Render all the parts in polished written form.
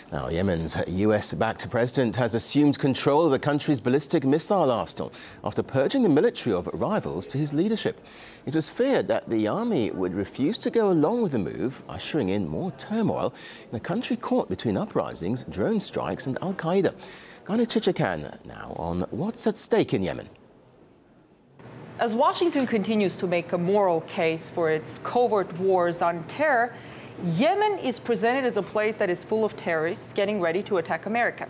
Now, Yemen's US-backed president has assumed control of the country's ballistic missile arsenal after purging the military of rivals to his leadership. It was feared that the army would refuse to go along with the move, ushering in more turmoil in a country caught between uprisings, drone strikes and al-Qaeda. Gayane Chichakyan now on what's at stake in Yemen. As Washington continues to make a moral case for its covert wars on terror, Yemen is presented as a place that is full of terrorists getting ready to attack America.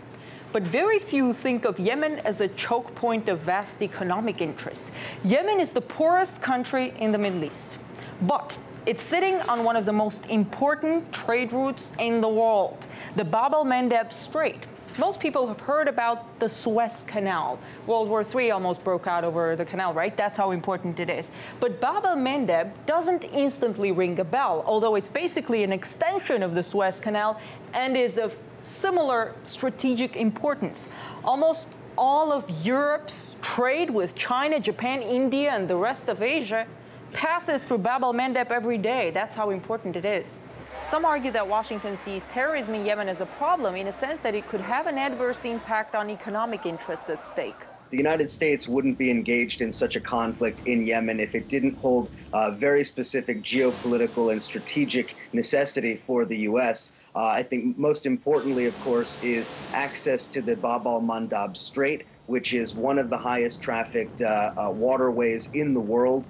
But very few think of Yemen as a choke point of vast economic interests. Yemen is the poorest country in the Middle East, but it's sitting on one of the most important trade routes in the world, the Bab el-Mandeb Strait. Most people have heard about the Suez Canal. World War III almost broke out over the canal, right? That's how important it is. But Bab el-Mandeb doesn't instantly ring a bell, although it's basically an extension of the Suez Canal and is of similar strategic importance. Almost all of Europe's trade with China, Japan, India, and the rest of Asia passes through Bab el-Mandeb every day. That's how important it is. Some argue that Washington sees terrorism in Yemen as a problem in a sense that it could have an adverse impact on economic interests at stake. The United States wouldn't be engaged in such a conflict in Yemen if it didn't hold very specific geopolitical and strategic necessity for the U.S. I think most importantly, of course, is access to the Bab el-Mandeb Strait, which is one of the highest trafficked waterways in the world.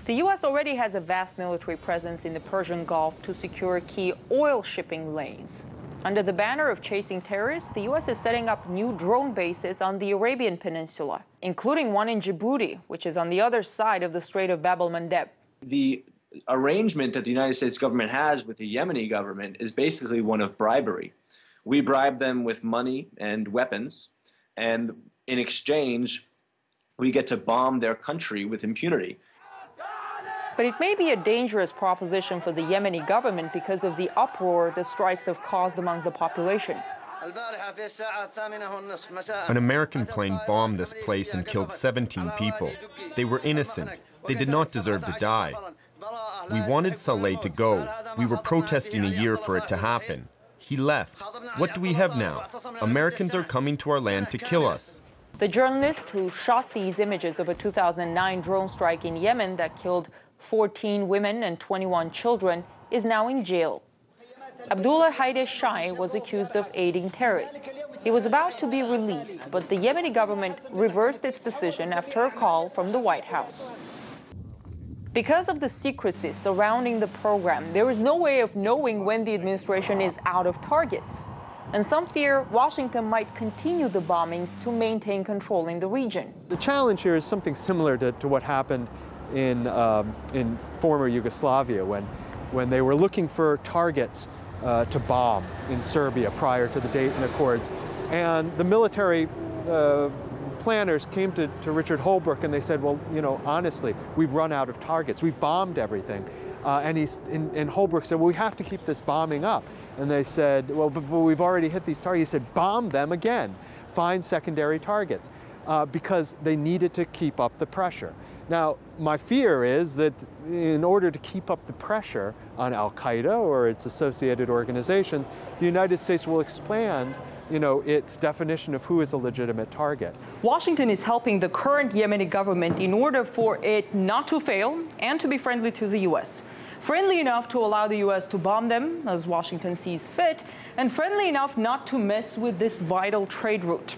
The U.S. already has a vast military presence in the Persian Gulf to secure key oil shipping lanes. Under the banner of chasing terrorists, the U.S. is setting up new drone bases on the Arabian Peninsula, including one in Djibouti, which is on the other side of the Strait of Bab el-Mandeb. The arrangement that the United States government has with the Yemeni government is basically one of bribery. We bribe them with money and weapons, and in exchange, we get to bomb their country with impunity. But it may be a dangerous proposition for the Yemeni government because of the uproar the strikes have caused among the population. An American plane bombed this place and killed 17 people. They were innocent. They did not deserve to die. We wanted Saleh to go. We were protesting a year for it to happen. He left. What do we have now? Americans are coming to our land to kill us. The journalist who shot these images of a 2009 drone strike in Yemen that killed 14 women and 21 children is now in jail. Abdullah Haide Shai was accused of aiding terrorists. He was about to be released, but the Yemeni government reversed its decision after a call from the White House. Because of the secrecy surrounding the program, there is no way of knowing when the administration is out of targets. And some fear Washington might continue the bombings to maintain control in the region. The challenge here is something similar to what happened in former Yugoslavia when they were looking for targets to bomb in Serbia prior to the Dayton Accords. And the military planners came to Richard Holbrooke and they said, well, you know, honestly, we've run out of targets. We've bombed everything. And Holbrooke said, well, we have to keep this bombing up. And they said, well, but we've already hit these targets. He said, bomb them again. Find secondary targets. Because they needed to keep up the pressure. Now, my fear is that in order to keep up the pressure on al-Qaeda or its associated organizations, the United States will expand, its definition of who is a legitimate target. Washington is helping the current Yemeni government in order for it not to fail and to be friendly to the U.S. Friendly enough to allow the U.S. to bomb them as Washington sees fit, and friendly enough not to mess with this vital trade route.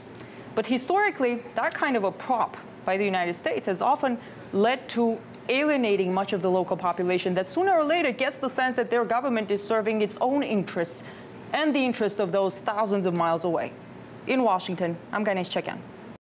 But historically, that kind of a prop by the United States has often led to alienating much of the local population that sooner or later gets the sense that their government is serving its own interests and the interests of those thousands of miles away. In Washington, I'm Gayane Chichakyan.